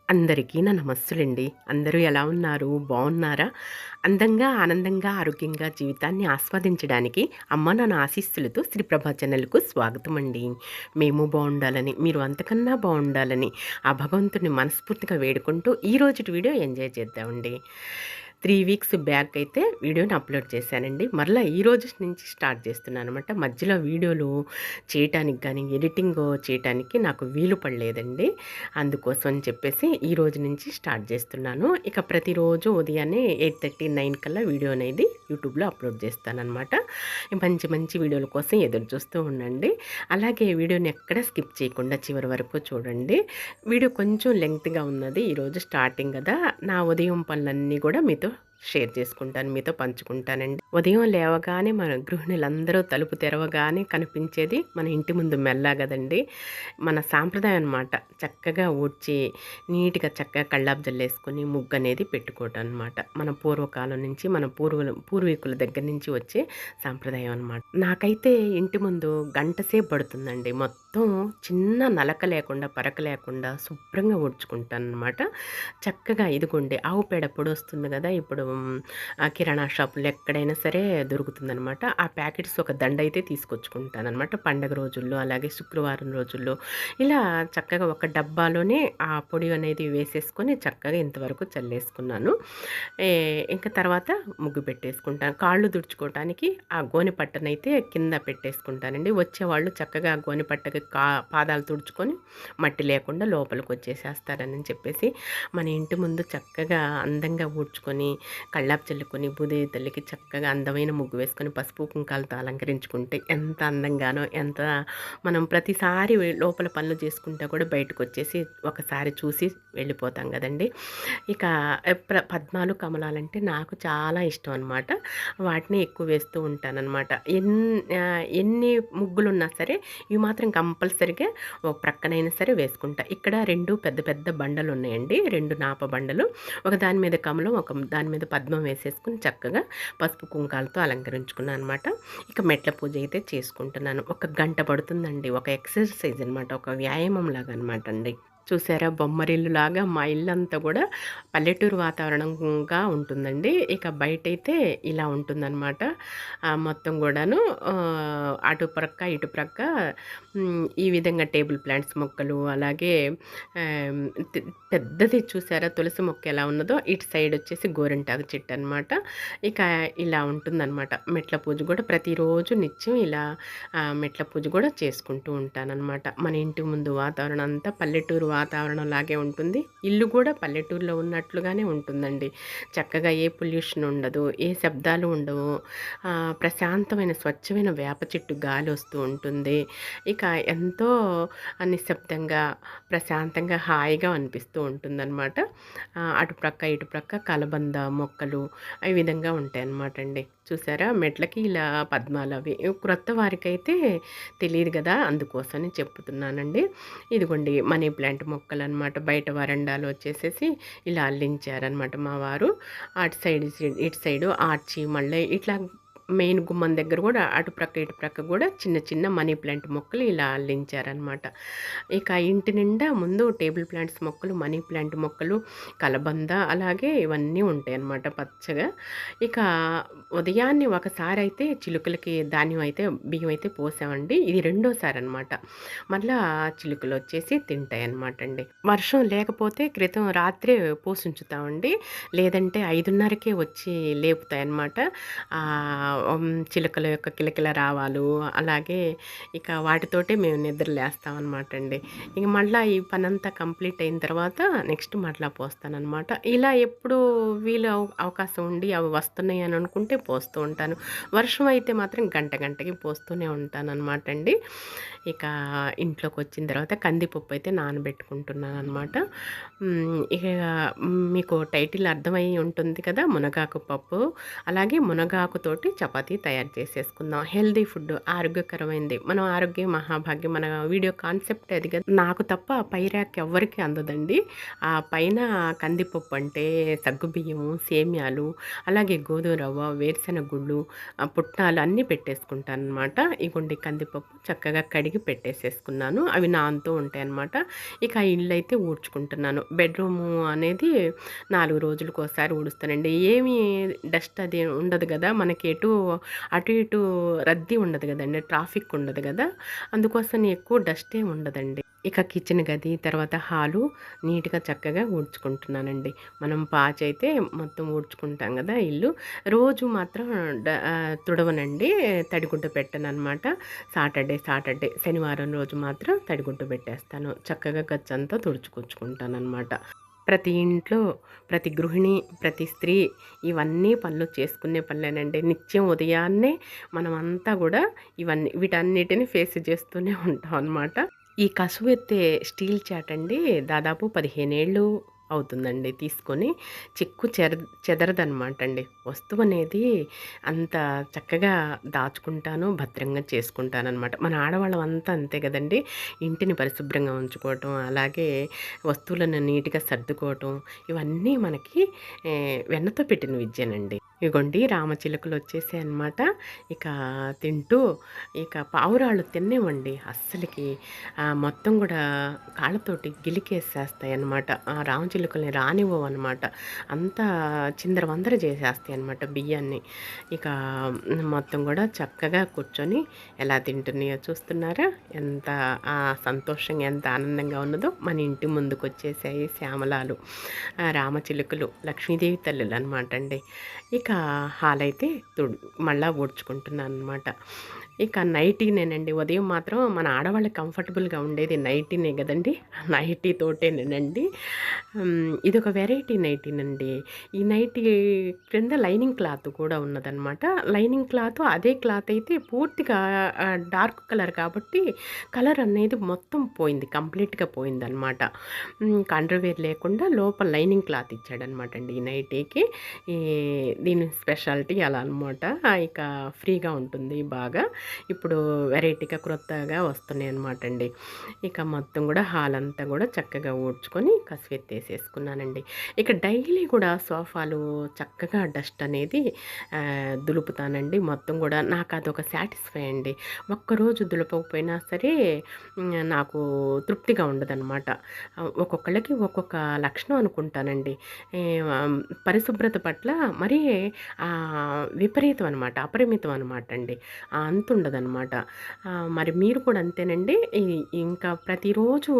అందరికీ నా నమస్సులండి. అందరూ ఎలా ఉన్నారు? బావున్నారా? అందంగా, ఆనందంగా, ఆరోగ్యంగా జీవితాన్ని ఆస్వాదించడానికి అమ్మ నాన్న ఆశీస్సులతో శ్రీప్రభ ఛానల్‌కు స్వాగతమండి. మేము బావుండాలని, మీరు అంతకన్నా బావుండాలని ఆ భగవంతుడిని మనస్ఫూర్తిగా వేడుకుంటూ ఈ రోజుటి వీడియో ఎంజాయ్ చేద్దామండి. 3 వీక్స్ బ్యాక్ అయితే వీడియోని అప్‌లోడ్ చేశానండి. మరలా ఈ రోజు నుంచి స్టార్ట్ చేస్తున్నాననమాట. మధ్యలో వీడియోలు చేయటానికి గానీ, ఎడిటింగ్ చేయటానికి నాకు వీలు పడలేదండి. అందుకోసం అని చెప్పేసి ఈ రోజు నుంచి స్టార్ట్ చేస్తున్నాను. ఇక ప్రతిరోజు ఉదయాన్నే 8:30, 9 కల్లా వీడియో అనేది యూట్యూబ్‌లో అప్లోడ్ చేస్తాననమాట. మంచి మంచి వీడియోల కోసం ఎదురు చూస్తూ ఉండండి. అలాగే వీడియోని ఎక్కడ స్కిప్ చేయకుండా చివరి వరకు చూడండి. వీడియో కొంచెం లెంగ్త్‌గా ఉన్నది. ఈరోజు స్టార్టింగ్ కదా! నా ఉదయం పనులన్నీ కూడా మీతో షేర్ చేసుకుంటాను. మీతో పంచుకుంటానండి. ఉదయం లేవగానే మన గృహిణులందరూ తలుపు తెరవగానే కనిపించేది మన ఇంటి ముందు మెల్ల గదండీ! మన సాంప్రదాయం అనమాట. చక్కగా ఊడ్చి, నీట్‌గా చక్కగా కల్లాపు జల్లేసుకొని ముగ్గనేది పెట్టుకోవటం అనమాట. మన పూర్వకాలం నుంచి మన పూర్వీకుల దగ్గర నుంచి వచ్చే సాంప్రదాయం అనమాట. నాకైతే ఇంటి ముందు గంట సేపు పడుతుందండి. మొత్తం చిన్న నలక లేకుండా, పరక లేకుండా శుభ్రంగా ఊడ్చుకుంటాననమాట. చక్కగా ఇదిగోండి ఆవు పేడ పొడొస్తుంది గదా! ఇప్పుడు కిరాణా షాపులో ఎక్కడైనా సరే దొరుకుతుందనమాట. ఆ ప్యాకెట్స్ ఒక దండయితే తీసుకొచ్చుకుంటాననమాట. పండగ రోజుల్లో, అలాగే శుక్రవారం రోజుల్లో ఇలా చక్కగా ఒక డబ్బాలోనే ఆ పొడి అనేది వేసేసుకొని చక్కగా ఇంతవరకు చల్లేసుకున్నాను. ఇంకా తర్వాత ముగ్గు పెట్టేసుకుంటాను. కాళ్ళు తుడుచుకోవటానికి ఆ గోనె పట్టనైతే కింద పెట్టేసుకుంటానండి. వచ్చేవాళ్ళు చక్కగా ఆ గోనె పట్టకి పాదాలు తుడుచుకొని మట్టి లేకుండా లోపలికి వచ్చేసేస్తారని చెప్పేసి మన ఇంటి ముందు చక్కగా అందంగా ఊడ్చుకొని కళ్ళాపు చల్లుకొని భూదేవి తల్లికి చక్కగా అందమైన ముగ్గు వేసుకొని పసుపు కుంకాలతో అలంకరించుకుంటే ఎంత అందంగానో ఎంత మనం ప్రతిసారి లోపల పనులు చేసుకుంటా కూడా బయటకు వచ్చేసి ఒకసారి చూసి వెళ్ళిపోతాం కదండి. ఇక పద్మాలు కమలాలంటే నాకు చాలా ఇష్టం అనమాట. వాటిని ఎక్కువ వేస్తూ ఉంటానన్నమాట. ఎన్ని ముగ్గులున్నా సరే ఇవి మాత్రం కంపల్సరిగా ఒక ప్రక్కనైనా సరే వేసుకుంటా. ఇక్కడ 2 పెద్ద పెద్ద బండలు ఉన్నాయండి. 2 నాప బండలు. ఒక దాని మీద కమలం, ఒక దాని మీద పద్మం వేసేసుకొని చక్కగా పసుపు కుంకాలతో అలంకరించుకున్నాను అనమాట. ఇక మెట్ల పూజ అయితే చేసుకుంటున్నాను. ఒక గంట పడుతుందండి. ఒక ఎక్సర్సైజ్ అనమాట. ఒక వ్యాయామం లాగా అనమాట అండి. చూసారా బొమ్మరిల్లులాగా మా ఇల్లంతా కూడా పల్లెటూరు వాతావరణంగా ఉంటుందండి. ఇక బయటైతే ఇలా ఉంటుందన్నమాట. మొత్తం కూడాను అటు ప్రక్క, ఇటు ప్రక్క ఈ విధంగా టేబుల్ ప్లాంట్స్ మొక్కలు, అలాగే ఆహ్, తి పెద్దది చూసారా తులసి మొక్క ఎలా ఉన్నదో, ఇటు సైడ్ వచ్చేసి గోరింటాకు చెట్టు అనమాట. ఇక ఇలా ఉంటుందన్నమాట. మెట్ల పూజ కూడా ప్రతిరోజు నిత్యం ఇలా మెట్ల పూజ కూడా చేసుకుంటూ ఉంటానన్నమాట. మన ఇంటి ముందు వాతావరణం అంతా పల్లెటూరు వాతావరణం లాగే ఉంటుంది. ఇల్లు కూడా పల్లెటూరులో ఉన్నట్లుగానే ఉంటుందండి. చక్కగా ఏ పొల్యూషన్ ఉండదు, ఏ శబ్దాలు ఉండవు. ప్రశాంతమైన స్వచ్ఛమైన వేప చెట్టు గాలి వస్తూ ఉంటుంది. ఇక ఎంతో నిశ్శబ్దంగా, ప్రశాంతంగా, హాయిగా అనిపిస్తూ ఉంటుందన్నమాట. అటు ప్రక్క, ఇటు ప్రక్క కలబంద మొక్కలు ఈ విధంగా ఉంటాయన్నమాట అండి. చూసారా మెట్లకి ఇలా పద్మాలవి. క్రొత్త వారికైతే తెలియదు కదా! అందుకోసమని చెప్తున్నానండి. ఇదిగోండి మనీ ప్లాంట్ మొక్కలనమాట. బయట వరండాలో వచ్చేసేసి ఇలా అల్లించారనమాట మా వారు. అటు సైడ్, ఇటు సైడు ఆర్చి మళ్ళీ ఇట్లా మెయిన్ గుమ్మం దగ్గర కూడా అటు ప్రక్క, ఇటు ప్రక్క కూడా చిన్న చిన్న మనీ ప్లాంట్ మొక్కలు ఇలా అల్లించారనమాట. ఇక ఇంటి నిండా ముందు టేబుల్ ప్లాంట్స్ మొక్కలు, మనీ ప్లాంట్ మొక్కలు, కలబంద అలాగే ఇవన్నీ ఉంటాయన్నమాట పచ్చగా. ఇక ఉదయాన్నే ఒకసారి అయితే చిలుకలకి ధాన్యం అయితే బియ్యం అయితే పోసామండి. ఇది రెండోసారి అనమాట. మళ్ళా చిలుకలు వచ్చేసి తింటాయన్నమాట అండి. వర్షం లేకపోతే క్రితం రాత్రే పోసుంచుతామండి. లేదంటే 5:30కే వచ్చి లేపుతాయన్నమాట. చిలుకల యొక్క కిలకిల రావాలు, అలాగే ఇక వాటితోటే మేము నిద్ర లేస్తామన్నమాట అండి. ఇక మళ్ళీ ఈ పనంతా కంప్లీట్ అయిన తర్వాత నెక్స్ట్ మళ్ళీ పోస్తానన్నమాట. ఇలా ఎప్పుడు వీలు అవకాశం ఉండి అవి వస్తున్నాయి అని అనుకుంటే పోస్తూ ఉంటాను. వర్షం అయితే మాత్రం గంట గంటకి పోస్తూనే ఉంటానన్నమాట అండి. ఇక ఇంట్లోకి వచ్చిన తర్వాత కందిపప్పు అయితే నానబెట్టుకుంటున్నాను అనమాట. ఇక మీకు టైటిల్ అర్థమై ఉంటుంది కదా, మునగాకు పప్పు. అలాగే మునగాకుతోటి చపాతీ తయారు చేసేసుకుందాం. హెల్దీ ఫుడ్, ఆరోగ్యకరమైనది. మనం ఆరోగ్యం మహాభాగ్యం. మన వీడియో కాన్సెప్ట్ అది కదా. నాకు తప్ప పై ర్యాక్ ఎవ్వరికీ అందదండి. ఆ పైన కందిపప్పు అంటే సగ్గుబియ్యము, సేమ్యాలు, అలాగే గోధుమ రవ్వ, వేరుశెనగ గుళ్ళు, పుట్నాలు అన్నీ పెట్టేసుకుంటాను అనమాట. ఇగోండి కందిపప్పు చక్కగా కడిగి కడిగి పెట్టేసేసుకున్నాను. అవి నానుతూ ఉంటాయన్నమాట. ఇక ఆ ఇల్లయితే ఊడ్చుకుంటున్నాను. బెడ్‌రూము అనేది 4 రోజులకోసారి ఊడుస్తానండి. ఏమి డస్ట్ అది ఉండదు గదా! మనకి అటు ఇటు రద్దీ ఉండదు గదండీ! ట్రాఫిక్ ఉండదు గదా! అందుకోసం ఎక్కువ డస్ట్ ఏమి ఉండదండి. ఇక కిచెన్ గది, తర్వాత హాలు నీట్‌గా చక్కగా ఊడ్చుకుంటున్నానండి. మనం పాచయితే మొత్తం ఊడ్చుకుంటాం గదా ఇల్లు. రోజు మాత్రం తుడవనండి. తడిగుడ్డ పెట్టననమాట. సాటర్డే, శనివారం రోజు మాత్రం తడిగుడ్డ పెట్టేస్తాను. చక్కగా గచ్చంతా తుడుచుకొచ్చుకుంటాననమాట. ప్రతి ఇంట్లో, ప్రతి గృహిణి, ప్రతి స్త్రీ ఇవన్నీ పనులు చేసుకునే పనులేనండి. నిత్యం ఉదయాన్నే మనమంతా గూడా వీటన్నిటిని ఫేస్ చేస్తూనే ఉంటాం అనమాట. ఈ కసువెత్తే స్టీల్ చాట్ అండి దాదాపు 15 ఏళ్ళు అవుతుందండి తీసుకొని. చిక్కు చెదరదనమాట అండి. వస్తువనేది అంత చక్కగా దాచుకుంటాను, భద్రంగా చేసుకుంటాననమాట. మన ఆడవాళ్ళం అంతా అంతే గదండీ! ఇంటిని పరిశుభ్రంగా ఉంచుకోవటం, అలాగే వస్తువులను నీట్‌గా సర్దుకోవటం, ఇవన్నీ మనకి వెన్నతో పెట్టిన విద్యేనండి. ఇగోండి రామచిలుకలొచ్చేసాయనమాట. ఇక తింటూ, ఇక పావురాళ్ళు తిననివ్వండి అస్సలకి. మొత్తం గూడా కాళ్ళతోటి గిలికేసేస్తాయనమాట. ఆ రామచిలుకల్ని రానివ్వవనమాట. అంతా చిందరవందర చేసేస్తాయనమాట బియ్యాన్ని. ఇక మొత్తం గూడా చక్కగా కూర్చొని ఎలా తింటున్నాయో చూస్తున్నారా? ఎంత సంతోషంగా, ఎంత ఆనందంగా ఉన్నదో. మన ఇంటి ముందుకొచ్చేసాయి శ్యామలాలు, రామచిలుకలు, లక్ష్మీదేవి తల్లులనమాట అండి. ఇక హాలయితే మళ్ళా ఊడ్చుకుంటున్నాననమాట. ఇక నైటీనేనండి. ఉదయం మాత్రం మన ఆడవాళ్ళకి కంఫర్టబుల్‌గా ఉండేది నైటీనే గదండీ! నైటీ తోటేనేనండి. ఇదొక వెరైటీ నైటీనండి. ఈ నైటీ క్రింద లైనింగ్ క్లాత్ కూడా ఉన్నదనమాట. లైనింగ్ క్లాత్ అదే క్లాత్ అయితే పూర్తిగా డార్క్ కలర్ కాబట్టి కలర్ అనేది మొత్తం పోయింది. కంప్లీట్‌గా పోయిందనమాట. అండర్‌వేర్ లేకుండా లోపల లైనింగ్ క్లాత్ ఇచ్చాడనమాట అండి ఈ నైటీకి. ఈ దీని స్పెషాలిటీ అలా అనమాట. ఇక ఫ్రీగా ఉంటుంది బాగా. ఇప్పుడు వెరైటీగా క్రొత్తగా వస్తున్నాయి అనమాట అండి. ఇక మొత్తం కూడా హాల్ అంతా కూడా చక్కగా ఊడ్చుకొని కసువెత్తేసేసుకున్నానండి. ఇక డైలీ కూడా సోఫాలు చక్కగా డస్ట్ అనేది దులుపుతానండి. మొత్తం కూడా నాకు అదొక సాటిస్ఫై అండి. ఒక్కరోజు దులపకపోయినా సరే నాకు తృప్తిగా ఉండదనమాట. ఒక్కొక్కళ్ళకి ఒక్కొక్క లక్షణం అనుకుంటానండి. పరిశుభ్రత పట్ల మరీ విపరీతం అనమాట, అపరిమితం అనమాట అండి. అంతుండదనమాట. మరి మీరు కూడా అంతేనండి? ఇంకా ప్రతిరోజు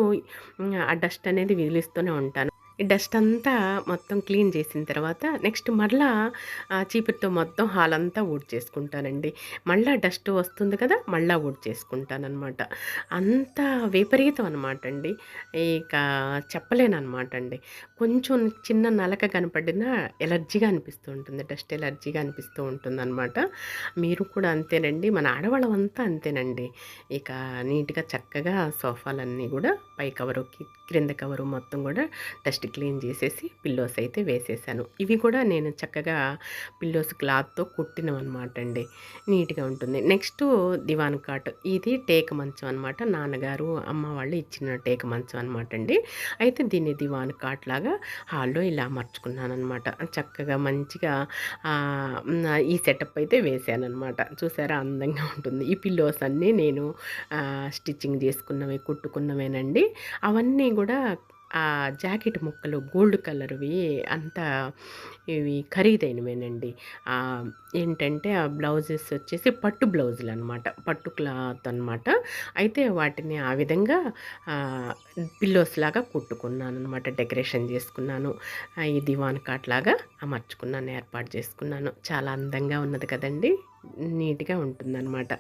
ఆ డస్ట్ అనేది వదిలిస్తూనే ఉంటాను. ఈ డస్ట్ అంతా మొత్తం క్లీన్ చేసిన తర్వాత నెక్స్ట్ మరలా చీపురుతో మొత్తం హాల్ అంతా ఊడ్చేసుకుంటానండి. మళ్ళా డస్ట్ వస్తుంది కదా! మళ్ళా ఊడ్చేసుకుంటాననమాట. అంత విపరీతం అనమాట అండి. ఇక చెప్పలేననమాట అండి. కొంచెం చిన్న నలక కనపడినా ఎలర్జీగా అనిపిస్తూ ఉంటుంది. డస్ట్ ఎలర్జీగా అనిపిస్తూ ఉంటుందనమాట. మీరు కూడా అంతేనండి. మన ఆడవాళ్ళమంతా అంతేనండి. ఇక నీట్‌గా చక్కగా సోఫాలన్నీ గూడా పై కవరు, క్రింద కవరు మొత్తం గూడా డస్ట్ క్లీన్ చేసేసి పిల్లోస్ అయితే వేసేసాను. ఇవి కూడా నేను చక్కగా పిల్లోస్ క్లాత్‌తో కుట్టినవన్నమాట అండి. నీట్‌గా ఉంటుంది. నెక్స్టు దివాన్ కాట్. ఇది టేకు మంచం అనమాట. నాన్నగారు, అమ్మ వాళ్ళు ఇచ్చిన టేకు మంచం అనమాట అండి. అయితే దీన్ని దివాన్ కాట్ లాగా హాల్‌లో ఇలా అమర్చుకున్నాననమాట. చక్కగా మంచిగా ఈ సెటప్ అయితే వేశాననమాట. చూసారా అందంగా ఉంటుంది. ఈ పిల్లోస్ అన్నీ నేను స్టిచ్చింగ్ చేసుకున్నవే, కుట్టుకున్నవేనండి. అవన్నీ గూడా జాకెట్ ముక్కలు గోల్డ్ కలర్‌వి అంతా ఇవి ఖరీదైనవేనండి. ఏంటంటే ఆ బ్లౌజెస్ వచ్చేసి పట్టు బ్లౌజులనమాట. పట్టు క్లాత్ అనమాట. అయితే వాటిని ఆ విధంగా పిల్లోస్ లాగా కుట్టుకున్నాననమాట. డెకరేషన్ చేసుకున్నాను. ఈ దివాన్ కాట్ లాగా అమర్చుకున్నాను, ఏర్పాటు చేసుకున్నాను. చాలా అందంగా ఉన్నది కదండీ! నీట్‌గా ఉంటుందనమాట.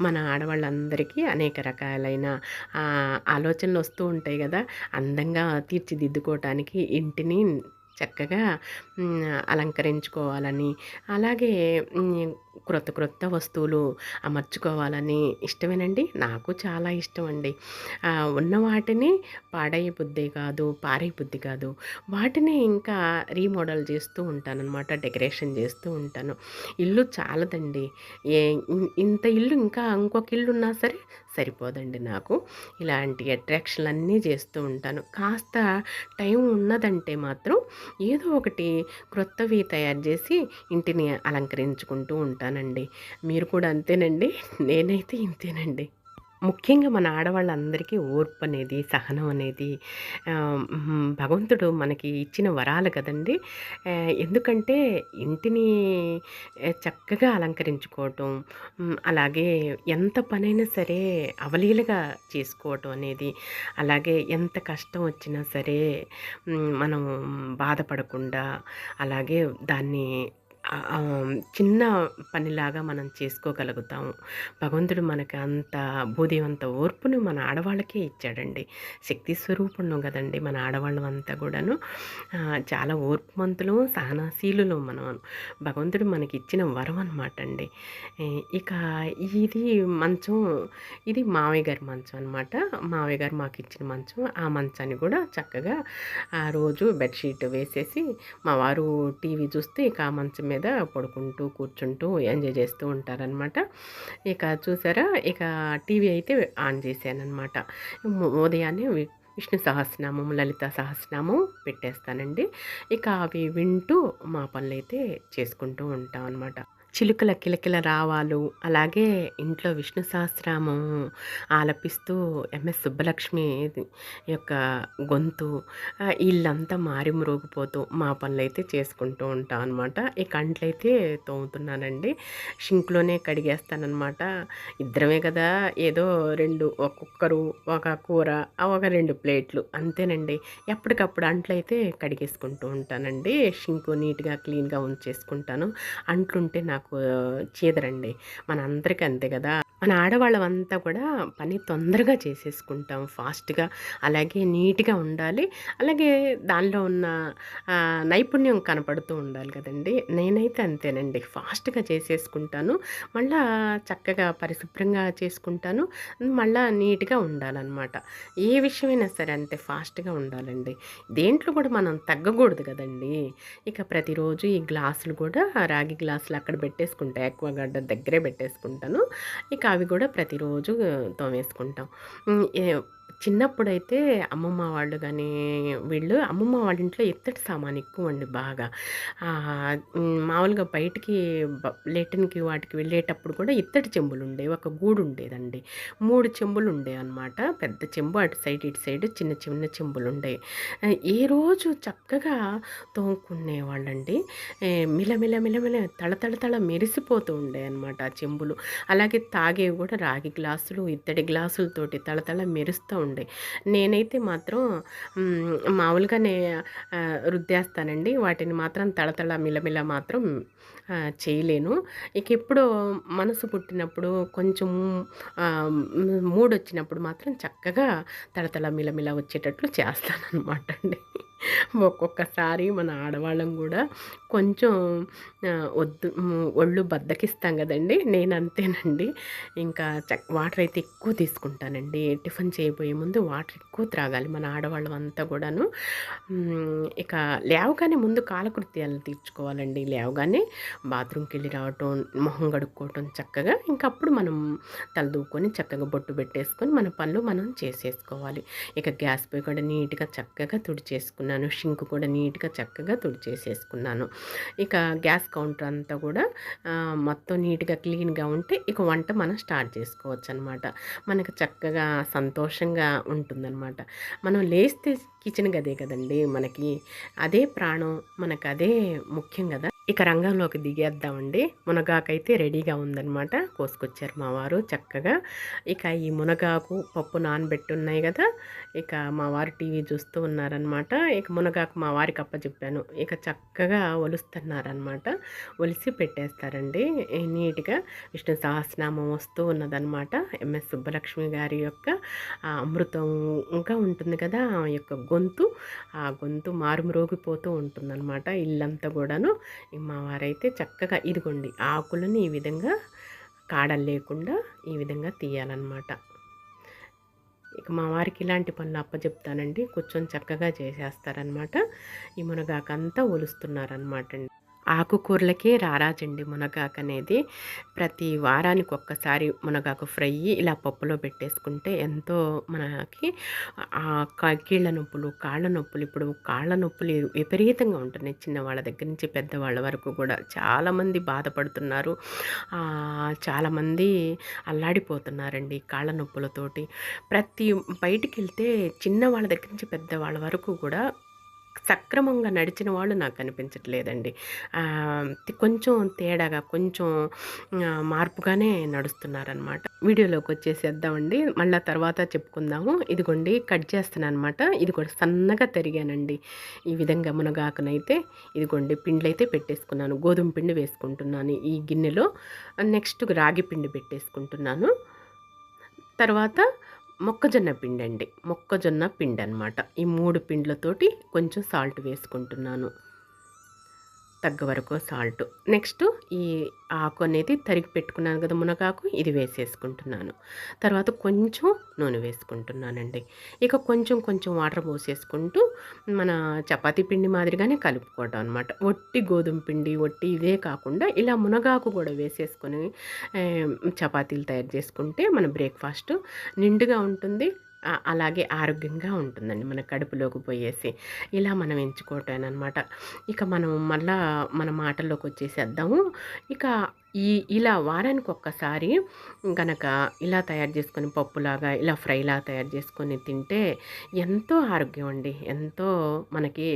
మన ఆడవాళ్ళందరికీ అనేక రకాలైన ఆలోచనలు వస్తూ ఉంటాయి గదా! అందంగా తీర్చిదిద్దుకోవటానికి ఇంటిని చక్కగా అలంకరించుకోవాలని, అలాగే క్రొత్త వస్తువులు అమర్చుకోవాలని ఇష్టమేనండి. నాకు చాలా ఇష్టమండి. ఉన్న వాటిని పాడయ్యే బుద్ధి కాదు, పారేయ బుద్ధి కాదు. వాటిని ఇంకా రీమోడల్ చేస్తూ ఉంటాననమాట. డెకరేషన్ చేస్తూ ఉంటాను. ఇల్లు చాలదండి. ఏ ఇంత ఇల్లు ఇంకా ఇంకొక ఇల్లున్నా సరే సరిపోదండి నాకు. ఇలాంటి అట్రాక్షన్‌లన్నీ చేస్తూ ఉంటాను. కాస్త టైం ఉన్నదంటే మాత్రం ఏదో ఒకటి క్రొత్తవి తయారు చేసి ఇంటిని అలంకరించుకుంటూ ఉంటానండి. మీరు కూడా అంతేనండి? నేనైతే ఇంతేనండి. ముఖ్యంగా మన ఆడవాళ్ళందరికీ ఓర్పు అనేది, సహనం అనేది భగవంతుడు మనకి ఇచ్చిన వరాలు కదండీ! ఎందుకంటే ఇంటిని చక్కగా అలంకరించుకోవటం, అలాగే ఎంత పనైనా సరే అవలీలగా చేసుకోవటం అనేది, అలాగే ఎంత కష్టం వచ్చినా సరే మనం బాధపడకుండా, అలాగే దాన్ని చిన్న పనిలాగా మనం చేసుకోగలుగుతాము. భగవంతుడు మనకి అంత బుద్ధివంత ఓర్పును మన ఆడవాళ్ళకే ఇచ్చాడండి. శక్తి స్వరూపుణ్ణం గదండీ మన ఆడవాళ్ళం అంతా గూడాను. చాలా ఓర్పుమంతులు, సహనశీలులు మనం. భగవంతుడు మనకిచ్చిన వరం అనమాట అండి. ఇక ఇది మంచం, ఇది మావయ్య గారి మంచం అనమాట. మావయ్య గారు మాకిచ్చిన మంచం. ఆ మంచాన్ని గూడా చక్కగా రోజు బెడ్‌షీట్ వేసేసి మా వారు టీవీ చూస్తే ఇక ఆ మంచం మీద పడుకుంటూ, కూర్చుంటూ ఎంజాయ్ చేస్తూ ఉంటారనమాట. ఇక చూసారా, ఇక టీవీ అయితే ఆన్ చేశాననమాట. ఉదయాన్నే విష్ణు సహస్రనామం, లలిత సహస్రనామం పెట్టేస్తానండి. ఇక అవి వింటూ మా పనులైతే చేసుకుంటూ ఉంటాం అనమాట. చిలుకల కిలకిల రావాలు, అలాగే ఇంట్లో విష్ణు సహస్రనామం ఆలపిస్తూ ఎంఎస్ సుబ్బలక్ష్మి యొక్క గొంతు, ఇల్లంతా మారుమ్రోగిపోతూ మా పనులైతే చేసుకుంటూ ఉంటాం అనమాట. ఈ కంట్లయితే తోముతున్నానండి. షింక్‌లోనే కడిగేస్తాననమాట. ఇద్దరమే కదా! ఏదో 2 ఒక కుక్కరు, ఒక కూర, ఒక 2 ప్లేట్లు అంతేనండి. ఎప్పటికప్పుడు అంట్లయితే కడిగేసుకుంటూ ఉంటానండి. షింకు నీట్‌గా క్లీన్‌గా ఉంచేసుకుంటాను. అంట్లుంటే నాకు చీదరండి. మనందరికీ అంతే కదా! మన ఆడవాళ్ళమంతా కూడా పని తొందరగా చేసేసుకుంటాం ఫాస్ట్‌గా. అలాగే నీట్‌గా ఉండాలి. అలాగే దానిలో ఉన్న నైపుణ్యం కనపడుతూ ఉండాలి కదండీ! నేనైతే అంతేనండి. ఫాస్ట్‌గా చేసేసుకుంటాను. మళ్ళా చక్కగా పరిశుభ్రంగా చేసుకుంటాను. మళ్ళా నీట్‌గా ఉండాలనమాట. ఏ విషయమైనా సరే అంతే ఫాస్ట్‌గా ఉండాలండి. దేంట్లో కూడా మనం తగ్గకూడదు కదండీ! ఇక ప్రతిరోజు ఈ గ్లాసులు కూడా రాగి గ్లాసులు అక్కడ పెట్టేసుకుంటా. యాక్వాగార్డ్ దగ్గరే పెట్టేసుకుంటాను. ఇక అవి కూడా ప్రతిరోజు తోమేసుకుంటాం. చిన్నప్పుడైతే అమ్మమ్మ వాళ్ళు గానీ, వీళ్ళు అమ్మమ్మ వాళ్ళ ఇంట్లో ఇత్తడి సామాను ఎక్కువండి బాగా. మామూలుగా బయటికి లేట్రిన్‌కి వాటికి వెళ్ళేటప్పుడు కూడా ఇత్తడి చెంబులుండేవి. ఒక గూడుండేదండి. 3 చెంబులుండేవనమాట. పెద్ద చెంబు అటు సైడ్, ఇటు సైడ్ చిన్న చిన్న చెంబులుండేయి. ఏ రోజు చక్కగా తోముకునేవాళ్ళండి. మిలమిల మిలమిల తళతళ మెరిసిపోతూ ఉండేయన్నమాట ఆ చెంబులు. అలాగే తాగేవి కూడా రాగి గ్లాసులు, ఇత్తడి గ్లాసులతోటి తళతళ మెరుస్తూ ఉండే. నేనైతే మాత్రం మామూలుగానే రుద్దేస్తానండి. వాటిని మాత్రం తళతళ మిలమిల మాత్రం చేయలేను. ఇక ఎప్పుడో మనసు పుట్టినప్పుడు కొంచెం మూడొచ్చినప్పుడు మాత్రం చక్కగా తళతళ మిలమిల వచ్చేటట్లు చేస్తాననమాట అండి. ఒక్కొక్కసారి మన ఆడవాళ్ళం కూడా కొంచెం వద్దు ఒళ్ళు బద్ధకిస్తాం కదండీ! నేనంతేనండి. ఇంకా వాటర్ అయితే ఎక్కువ తీసుకుంటానండి. టిఫిన్ చేయబోయే ముందు వాటర్ ఎక్కువ త్రాగాలి మన ఆడవాళ్ళం అంతా కూడాను. ఇక లేవగానే ముందు కాలకృత్యాలను తీర్చుకోవాలండి. లేవగానే బాత్రూమ్‌కెళ్ళి రావటం, మొహం కడుక్కోవటం చక్కగా. ఇంకప్పుడు మనం తలదూకొని చక్కగా బొట్టు పెట్టేసుకొని మన పనులు మనం చేసేసుకోవాలి. ఇక గ్యాస్ పొయ్యి కూడా నీట్‌గా చక్కగా తుడిచేసుకున్నాను. షింక్ కూడా నీట్‌గా చక్కగా తుడిచేసేసుకున్నాను. ఇక గ్యాస్ కౌంటర్ అంతా కూడా మొత్తం నీట్‌గా క్లీన్‌గా ఉంటే ఇక వంట మనం స్టార్ట్ చేసుకోవచ్చనమాట. మనకు చక్కగా సంతోషంగా ఉంటుందనమాట. మనం లేస్తే కిచెన్ గదే కదండీ మనకి. అదే ప్రాణం, మనకదే ముఖ్యం గదా! ఇక రంగంలోకి దిగేద్దామండి. మునగాకైతే రెడీగా ఉందనమాట. కోసుకొచ్చారు మా వారు చక్కగా. ఇక ఈ మునగాకు, పప్పు నానబెట్టున్నాయి గదా! ఇక మా వారు టీవీ చూస్తూ ఉన్నారనమాట. ఇక మునగాకు మా వారికి అప్పచెప్పాను. ఇక చక్కగా ఒలుస్తున్నారనమాట. ఒలిసి పెట్టేస్తారండి నీట్‌గా. విష్ణు సహస్రనామం వస్తూ ఉన్నదనమాట. ఎంఎస్ సుబ్బలక్ష్మి గారి యొక్క అమృతంగా ఉంటుంది కదా! ఆమె యొక్క గొంతు, ఆ గొంతు మారుమ్రోగిపోతూ ఉంటుందనమాట ఇల్లంతా గూడాను. మా వారైతే చక్కగా ఇదిగోండి ఆకులని ఈ విధంగా కాడలు లేకుండా ఈ విధంగా తీయాలన్నమాట. ఇక మా వారికి ఇలాంటి పనులు అప్పచెప్తానండి. కూర్చొని చక్కగా చేసేస్తారనమాట. ఈ మునగాకంతా ఒలుస్తున్నారనమాట అండి. ఆకుకూరలకే రారాజండి మునగాకు అనేది. ప్రతి వారానికి ఒక్కసారి మునగాకు ఫ్రై ఇలా పప్పులో పెట్టేసుకుంటే ఎంతో మనకి కీళ్ళ నొప్పులు, కాళ్ళ నొప్పులు, ఇప్పుడు కాళ్ళ నొప్పులు విపరీతంగా ఉంటున్నాయి. చిన్నవాళ్ళ దగ్గర నుంచి పెద్దవాళ్ళ వరకు కూడా చాలామంది బాధపడుతున్నారు. చాలామంది అల్లాడిపోతున్నారండి కాళ్ళ నొప్పులతోటి. బయటికి వెళ్తే చిన్నవాళ్ళ దగ్గర నుంచి పెద్దవాళ్ళ వరకు కూడా సక్రమంగా నడిచిన వాళ్ళు నాకు కనిపించట్లేదండి. కొంచెం తేడాగా, కొంచెం మార్పుగానే నడుస్తున్నారనమాట. వీడియోలోకి వచ్చేసేద్దామండి, మళ్ళీ తర్వాత చెప్పుకుందాము. ఇదిగోండి కట్ చేస్తున్నాను అనమాట. ఇది కూడా సన్నగా తరిగానండి. ఈ విధంగా మునగాకునైతే ఇదిగోండి పిండి అయితే పెట్టేసుకున్నాను. గోధుమ పిండి వేసుకుంటున్నాను ఈ గిన్నెలో. నెక్స్ట్ రాగి పిండి పెట్టేసుకుంటున్నాను. తర్వాత మొక్కజొన్న పిండి అండి, మొక్కజొన్న పిండి అనమాట. ఈ 3 పిండ్లతోటి కొంచెం సాల్ట్ వేసుకుంటున్నాను, తగ్గ వరకు సాల్ట్. నెక్స్ట్ ఈ ఆకు అనేది తరిగి పెట్టుకున్నాను కదా మునగాకు, ఇది వేసేసుకుంటున్నాను. తర్వాత కొంచెం నూనె వేసుకుంటున్నానండి. ఇక కొంచెం కొంచెం వాటర్ పోసేసుకుంటూ మన చపాతీ పిండి మాదిరిగానే కలుపుకోవడం అనమాట. ఒట్టి గోధుమ పిండి, ఒట్టి ఇదే కాకుండా ఇలా మునగాకు కూడా వేసేసుకొని చపాతీలు తయారు చేసుకుంటే మన బ్రేక్ఫాస్ట్ నిండుగా ఉంటుంది, అలాగే ఆరోగ్యంగా ఉంటుందండి మన కడుపులోకి పోయేసి. ఇలా మనం ఎంచుకోవటం. ఇక మనం మళ్ళా మన మాటల్లోకి వచ్చేసేద్దాము. ఇక ఇలా వారానికి ఒక్కసారి గనక ఇలా తయారు చేసుకొని పప్పులాగా, ఇలా ఫ్రైలా తయారు చేసుకొని తింటే ఎంతో ఆరోగ్యం అండి, ఎంతో మనకి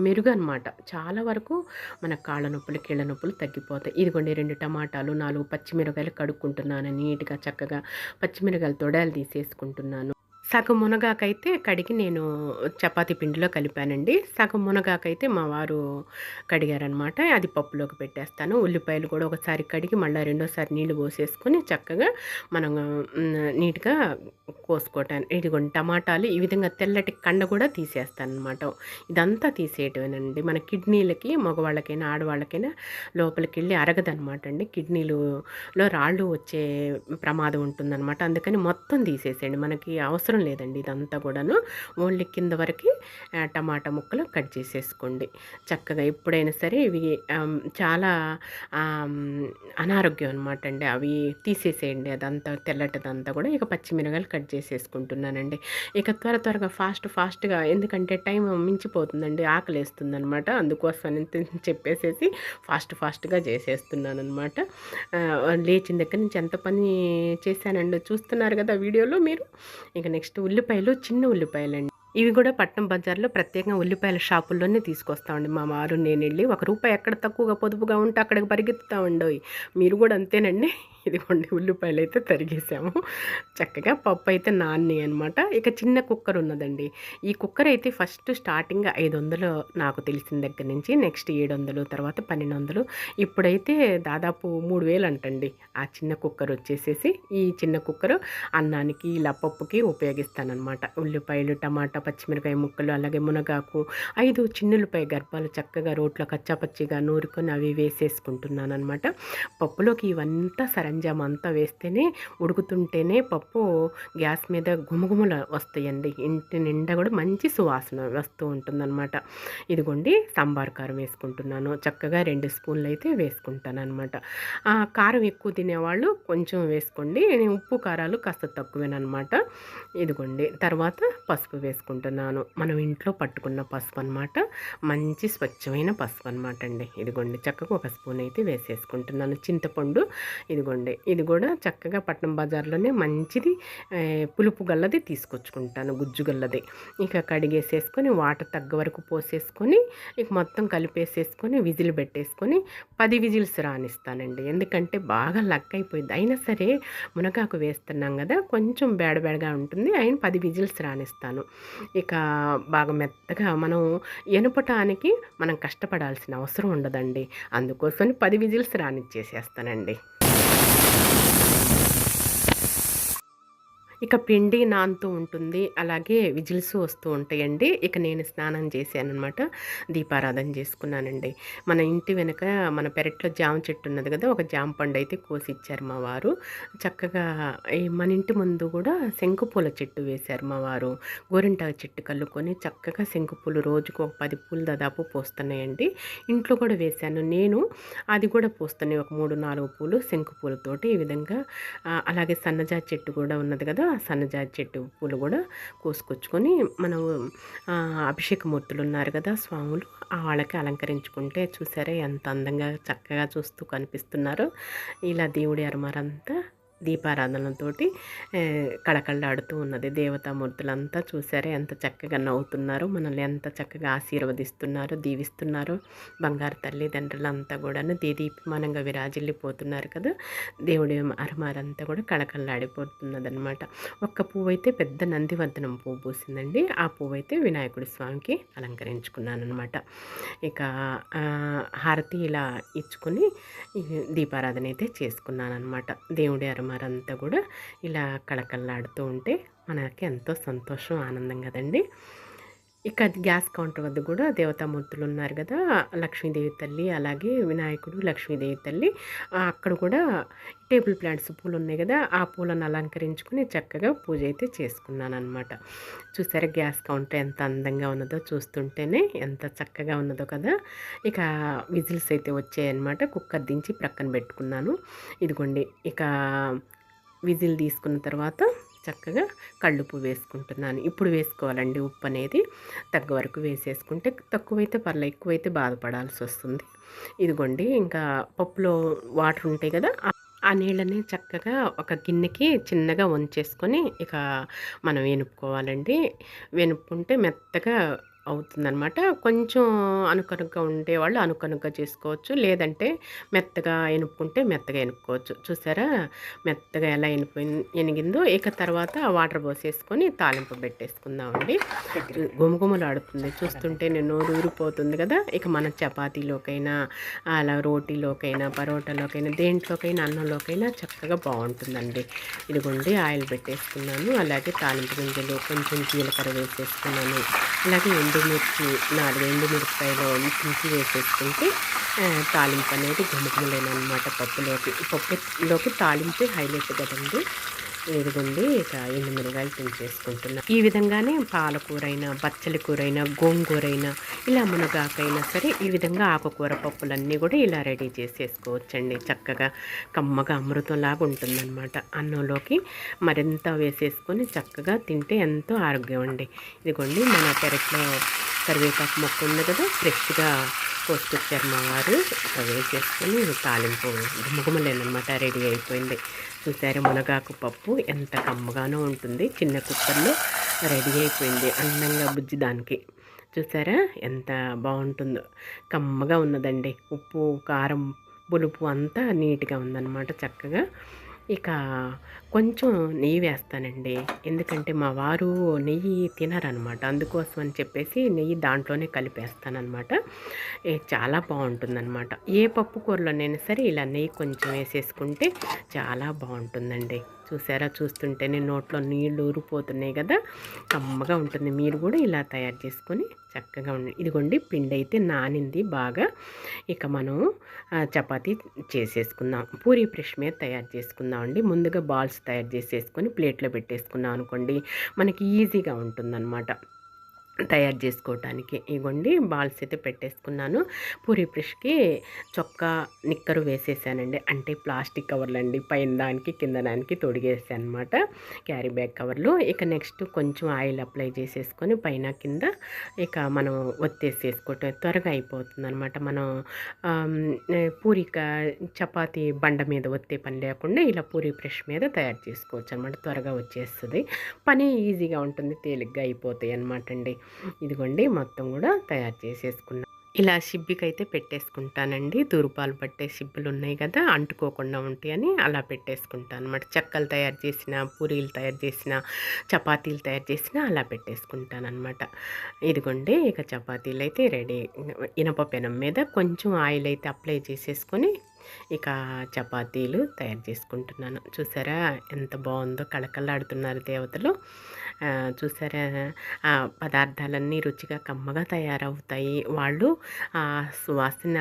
మెరుగు అనమాట. చాలా వరకు మన కాళ్ళ నొప్పులు, కీళ్ళ నొప్పులు తగ్గిపోతాయి. ఇదిగోండి 2 టమాటాలు, 4 పచ్చిమిరకాయలు కడుక్కుంటున్నాను నీట్గా. చక్కగా పచ్చిమిరకాయలు తొడాలు తీసేసుకుంటున్నాను. సగం మునగాకైతే కడిగి నేను చపాతీ పిండిలో కలిపానండి. సగం మునగాకైతే మా వారు కడిగారనమాట. అది పప్పులోకి పెట్టేస్తాను. ఉల్లిపాయలు కూడా ఒకసారి కడిగి మళ్ళీ రెండోసారి నీళ్లు పోసేసుకొని చక్కగా మనం నీట్గా కోసుకోవటాను. ఇదిగోండి టమాటాలు ఈ విధంగా తెల్లటి కండ కూడా తీసేస్తాను అనమాట. ఇదంతా తీసేయటమేనండి. మన కిడ్నీలకి మగవాళ్ళకైనా ఆడవాళ్ళకైనా లోపలికి వెళ్ళి అరగదనమాట అండి. కిడ్నీలో రాళ్ళు వచ్చే ప్రమాదం ఉంటుందన్నమాట. అందుకని మొత్తం తీసేసేయండి, మనకి అవసరం లేదండి ఇదంతా కూడాను. ఓన్లీ కింద వరకు టమాటా ముక్కలు కట్ చేసేసుకోండి చక్కగా. ఎప్పుడైనా సరే ఇవి చాలా అనారోగ్యం అనమాట అండి, అవి తీసేసేయండి అదంతా తెల్లటిదంతా కూడా. ఇక పచ్చిమిరకాయలు కట్ చేసేసుకుంటున్నానండి. ఇక త్వరగా ఫాస్ట్గా, ఎందుకంటే టైం మించిపోతుందండి, ఆకలి వేస్తుంది అనమాట. అందుకోసం చెప్పేసేసి ఫాస్ట్గా చేసేస్తున్నాను అనమాట. లేచిన దగ్గర నుంచి ఎంత పని చేశానండి చూస్తున్నారు కదా వీడియోలో మీరు. ఇక నెక్స్ట్ ఉల్లిపాయలు, చిన్న ఉల్లిపాయలండి. ఇవి కూడా పట్నం బజార్లో ప్రత్యేకంగా ఉల్లిపాయల షాపుల్లోనే తీసుకొస్తామండి మా వారు నేను వెళ్ళి. ₹1 ఎక్కడ తక్కువగా పొదుపుగా ఉంటే అక్కడికి పరిగెత్తుతామండి. మీరు కూడా అంతేనండి. ఇదిగోండి ఉల్లిపాయలు అయితే తరిగేసాము. చక్కగా పప్పు అయితే నాన్ని అనమాట. ఇక చిన్న కుక్కర్ ఉన్నదండి. ఈ కుక్కర్ అయితే ఫస్ట్ స్టార్టింగ్ 500 నాకు తెలిసిన దగ్గర నుంచి, నెక్స్ట్ 700, తర్వాత 1200, ఇప్పుడైతే దాదాపు 3000 అంటండి ఆ చిన్న కుక్కర్ వచ్చేసేసి. ఈ చిన్న కుక్కర్ అన్నానికి ఇలా పప్పుకి ఉపయోగిస్తానమాట. ఉల్లిపాయలు, టమాటా, పచ్చిమిరకాయ ముక్కలు, అలాగే మునగాకు, 5 చిన్నులపై గర్భాలు చక్కగా రోట్లో కచ్చాపచ్చిగా నూరుకొని అవి వేసేసుకుంటున్నాను అనమాట. పప్పులోకి ఇవంతా సరంజామా అంతా వేస్తేనే, ఉడుకుతుంటేనే పప్పు గ్యాస్ మీద గుమగుమలు వస్తాయండి. ఇంటి నిండా కూడా మంచి సువాసన వస్తూ ఉంటుందన్నమాట. ఇదిగోండి సాంబార్ కారం వేసుకుంటున్నాను. చక్కగా 2 స్పూన్లు అయితే వేసుకుంటాను అనమాట. కారం ఎక్కువ తినేవాళ్ళు కొంచెం వేసుకోండి, ఉప్పు కారాలు కాస్త తక్కువేనమాట. ఇదిగోండి తర్వాత పసుపు వేసుకుంటున్నాను. మనం ఇంట్లో పట్టుకున్న పసుపు అనమాట, మంచి స్వచ్ఛమైన పసుపు అనమాట అండి. ఇదిగోండి చక్కగా 1 స్పూన్ అయితే వేసేసుకుంటున్నాను. చింతపండు ఇదిగోండి, ఇది కూడా చక్కగా పట్నం బజార్లోనే మంచిది పులుపు గల్లది తీసుకొచ్చుకుంటాను, గుజ్జు గల్లది. ఇక కడిగేసేసుకొని వాటర్ తగ్గ వరకు పోసేసుకొని ఇక మొత్తం కలిపేసేసుకొని విజిల్ పెట్టేసుకొని 10 విజిల్స్ రానిస్తానండి. ఎందుకంటే బాగా లక్ అయిపోయింది. అయినా సరే మునగాకు వేస్తున్నాం కదా, కొంచెం బేడబేడగా ఉంటుంది, అయిన 10 విజిల్స్ రానిస్తాను. ఇక బాగా మెత్తగా మనం ఎనుపటానికి మనం కష్టపడాల్సిన అవసరం ఉండదండి. అందుకోసం 10 విజిల్స్ రానిచ్చేసేస్తానండి. ఇక పిండి నానుతూ ఉంటుంది. అలాగే విజిల్స్ వస్తూ ఉంటాయండి. ఇక నేను స్నానం చేశాననమాట. దీపారాధన చేసుకున్నానండి. మన ఇంటి వెనక మన పెరట్లో జామ చెట్టు ఉన్నది కదా! ఒక జామ పండయితే కోసిచ్చారు మా వారు. చక్కగా మన ఇంటి ముందు కూడా శంకుపూల చెట్టు వేశారు మా వారు. గోరింటాకు చెట్టు కల్లుకొని చక్కగా శంకుపూలు రోజుకు ఒక 10 పూలు దాదాపు పూస్తున్నాయండి. ఇంట్లో కూడా వేశాను నేను. అది కూడా పూస్తున్నాయి. ఒక 3, 4 పూలు శంకుపూలతోటి ఈ విధంగా అలాగే సన్నజాజి చెట్టు కూడా ఉన్నది కదా! ఆ సన్నజాజి చెట్టు పూలు కూడా కోసుకొచ్చుకొని మనం అభిషేక మూర్తులు ఉన్నారు కదా స్వాములు, వాళ్ళకి అలంకరించుకుంటే చూసారా ఎంత అందంగా చక్కగా చూస్తూ కనిపిస్తున్నారో. ఇలా దేవుడి అరమరంతా దీపారాధనతోటి కళకళలాడుతూ ఉన్నది. దేవతామూర్తులంతా చూసారా ఎంత చక్కగా నవ్వుతున్నారో, మనల్ని ఎంత చక్కగా ఆశీర్వదిస్తున్నారో, దీవిస్తున్నారో. బంగారు తల్లిదండ్రులంతా కూడాను దేదీప్యమానంగా విరాజిల్లిపోతున్నారు కదా! దేవుడి అరమారంతా కూడా కళకళలాడిపోతున్నదనమాట. ఒక్క పువ్వు అయితే పెద్ద నందివర్ధనం పువ్వు పూసిందండి. ఆ పువ్వు అయితే వినాయకుడి స్వామికి అలంకరించుకున్నానమాట. ఇక హారతి ఇలా ఇచ్చుకొని దీపారాధన అయితే చేసుకున్నానమాట. దేవుడి అరమారంతా కూడా ఇలా కళకళలాడుతూ ఉంటే మనకి ఎంతో సంతోషం, ఆనందం కదండి. ఇక గ్యాస్ కౌంటర్ వద్ద కూడా దేవతామూర్తులు ఉన్నారు కదా, లక్ష్మీదేవి తల్లి అలాగే వినాయకుడు, లక్ష్మీదేవి తల్లి. అక్కడ కూడా టేబుల్ ప్లాంట్స్ పూలు ఉన్నాయి కదా, ఆ పూలను అలంకరించుకుని చక్కగా పూజ అయితే చేసుకున్నాను అనమాట. చూసారా గ్యాస్ కౌంటర్ ఎంత అందంగా ఉన్నదో, చూస్తుంటేనే ఎంత చక్కగా ఉన్నదో కదా. ఇక విజిల్స్ అయితే వచ్చాయన్నమాట. కుక్కర్ దించి ప్రక్కన పెట్టుకున్నాను. ఇదిగోండి ఇక విజిల్ తీసుకున్న తర్వాత చక్కగా కళ్ళుప్పు వేసుకుంటున్నాను. ఇప్పుడు వేసుకోవాలండి ఉప్పు అనేది. తగ్గ వరకు వేసేసుకుంటే, తక్కువైతే పర్లేదు, ఎక్కువైతే బాధపడాల్సి వస్తుంది. ఇదిగోండి ఇంకా పప్పులో వాటర్ ఉంటాయి కదా, ఆ నీళ్ళని చక్కగా ఒక గిన్నెకి చిన్నగా వంచేసుకొని ఇక మనం వెనుపుకోవాలండి. వెనుపుకుంటే మెత్తగా అవుతుందనమాట. కొంచెం అనుకనుగ్గా ఉండేవాళ్ళు అనుకనుగ్గా చేసుకోవచ్చు. లేదంటే మెత్తగా ఎనుపుకుంటే మెత్తగా ఎనుపుకోవచ్చు. చూసారా మెత్తగా ఎలా ఎనిగిందో. ఇక తర్వాత వాటర్ పోసేసుకొని తాలింపు పెట్టేసుకుందామండి. గుమగుమలాడుతుంది చూస్తుంటే, నోరు ఊరిపోతుంది కదా. ఇక మన చపాతీలోకైనా అలా రోటీలోకైనా పరోటాలోకైనా దేంట్లోకైనా అన్నంలోకైనా చక్కగా బాగుంటుందండి. ఇదిగోండి ఆయిల్ పెట్టేసుకున్నాను. అలాగే తాలింపు గింజలు కొంచెం జీలకర్ర వేసేసుకున్నాను. అలాగే ఎండుమిర్చి 4 ఎండుమిరపకాయలు తుంచి వేసేసుకుంటే తాలింపు అనేది గుమగుమలేనమాట పప్పులోకి తాలింపే హైలైట్ కదండి. ఇదిగోండి ఇక ఎండుమిరగాయలు తుంచేసుకుంటున్నాను. ఈ విధంగానే పాలకూరైనా, బచ్చలి కూరైనా, గోంగూరైనా, ఇలా మునగాకైనా సరే ఈ విధంగా ఆకుకూర పప్పులన్నీ కూడా ఇలా రెడీ చేసేసుకోవచ్చండి. చక్కగా కమ్మగా అమృతంలాగా ఉంటుందన్నమాట. అన్నంలోకి మరింత వేసేసుకొని చక్కగా తింటే ఎంతో ఆరోగ్యం అండి. ఇదిగోండి మన పెరట్లో కరివేపాకు మొక్క ఉంది కదా, ఫ్రెష్గా కోసుకొచ్చారు మా వారు. వేసేసుకొని తాలింపు గుమగుమలేనమాట రెడీ అయిపోయింది. చూసారు మునగాకు పప్పు ఎంత కమ్మగానో ఉంటుంది. చిన్న కుక్కర్లో రెడీ అయిపోయింది అందంగా బుజ్జి దానికి. చూసారా ఎంత బాగుంటుందో, కమ్మగా ఉన్నదండి. ఉప్పు కారం పులుపు అంతా నీట్గా ఉందన్నమాట చక్కగా. ఇక కొంచెం నెయ్యి వేస్తానండి. ఎందుకంటే మా వారు నెయ్యి తినరనమాట. అందుకోసం అని చెప్పేసి నెయ్యి దాంట్లోనే కలిపేస్తానమాట. చాలా బాగుంటుందన్నమాట. ఏ పప్పు కూరలోనైనా సరే ఇలా నెయ్యి కొంచెం వేసేసుకుంటే చాలా బాగుంటుందండి. చూసారా చూస్తుంటేనే నోట్లో నీళ్ళు ఊరిపోతున్నాయి కదా, కమ్మగా ఉంటుంది. మీరు కూడా ఇలా తయారు చేసుకొని చక్కగా ఉండి. ఇదిగోండి పిండి అయితే నానింది బాగా. ఇక మనం చపాతీ చేసేసుకుందాం. పూరీ బ్రష్ మీద తయారు చేసుకుందాం అండి. ముందుగా బాల్స్ తయారు చేసేసుకొని ప్లేట్లో పెట్టేసుకున్నాం అనుకోండి, మనకి ఈజీగా ఉంటుందన్నమాట తయారు చేసుకోవటానికి. ఇగోండి బాల్స్ అయితే పెట్టేసుకున్నాను. పూరీ బ్రష్కి చొక్కా నిక్కరు వేసేసానండి. అంటే ప్లాస్టిక్ కవర్లు అండి, పైన దానికి కింద దానికి తొడిగేసాను అనమాట, క్యారీ బ్యాగ్ కవర్లు. ఇక నెక్స్ట్ కొంచెం ఆయిల్ అప్లై చేసేసుకొని పైన కింద ఇక మనం ఒత్తేసేసుకోవటం త్వరగా అయిపోతుంది అనమాట. మనం చపాతీ బండ మీద ఒత్తే పని లేకుండా ఇలా పూరీ బ్రష్ మీద తయారు చేసుకోవచ్చు అనమాట. త్వరగా వచ్చేస్తుంది, పని ఈజీగా ఉంటుంది, తేలిగ్గా అయిపోతాయి అనమాట అండి. ఇదిగోండి మొత్తం కూడా తయారు చేసేసుకున్నాను. ఇలా షిబ్బికైతే పెట్టేసుకుంటానండి. తూరుపాలు పట్టే షిబ్బులు ఉన్నాయి కదా, అంటుకోకుండా ఉంటాయని అలా పెట్టేసుకుంటాను అనమాట. చెక్కలు తయారు చేసిన, పూరీలు తయారు చేసిన, చపాతీలు తయారు చేసిన అలా పెట్టేసుకుంటాను అనమాట. ఇదిగోండి ఇక చపాతీలు అయితే రెడీ. ఇనప పెనం మీద కొంచెం ఆయిల్ అయితే అప్లై చేసేసుకొని ఇక చపాతీలు తయారు చేసుకుంటున్నాను. చూసారా ఎంత బాగుందో, కళకళలాడుతున్నారు దేవతలు. చూసారా పదార్థాలన్నీ రుచిగా కమ్మగా తయారవుతాయి. వాళ్ళు సువాసన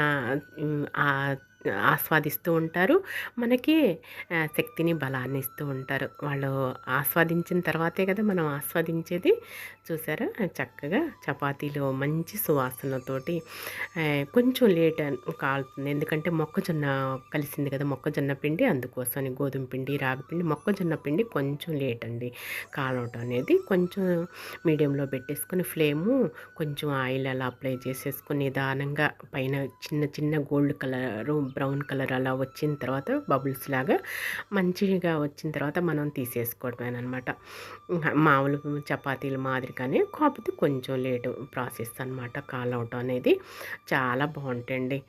ఆస్వాదిస్తూ ఉంటారు. మనకి శక్తిని బలాన్ని ఇస్తూ ఉంటారు. వాళ్ళు ఆస్వాదించిన తర్వాతే కదా మనం ఆస్వాదించేది. చూసారా చక్కగా చపాతీలో మంచి సువాసనతోటి కొంచెం లేట్ కాలుతుంది. ఎందుకంటే మొక్కజొన్న కలిసింది కదా, మొక్కజొన్న పిండి, అందుకోసమని గోధుమ పిండి, రాగి పిండి, మొక్కజొన్న పిండి కొంచెం లేట్ అండి కాలవటం అనేది. కొంచెం మీడియంలో పెట్టేసుకొని ఫ్లేము కొంచెం ఆయిల్ అలా అప్లై చేసేసుకొని నిదానంగా పైన చిన్న చిన్న గోల్డ్ కలరు బ్రౌన్ కలర్ అలా వచ్చిన తర్వాత బబుల్స్ లాగా మంచిగా వచ్చిన తర్వాత మనం తీసేసుకోవడమేనమాట. మామూలు చపాతీల మాదిరిగానే, కాకపోతే కొంచెం లేటు ప్రాసెస్ అనమాట కాలవటం అనేది. చాలా బాగుంటాయండి,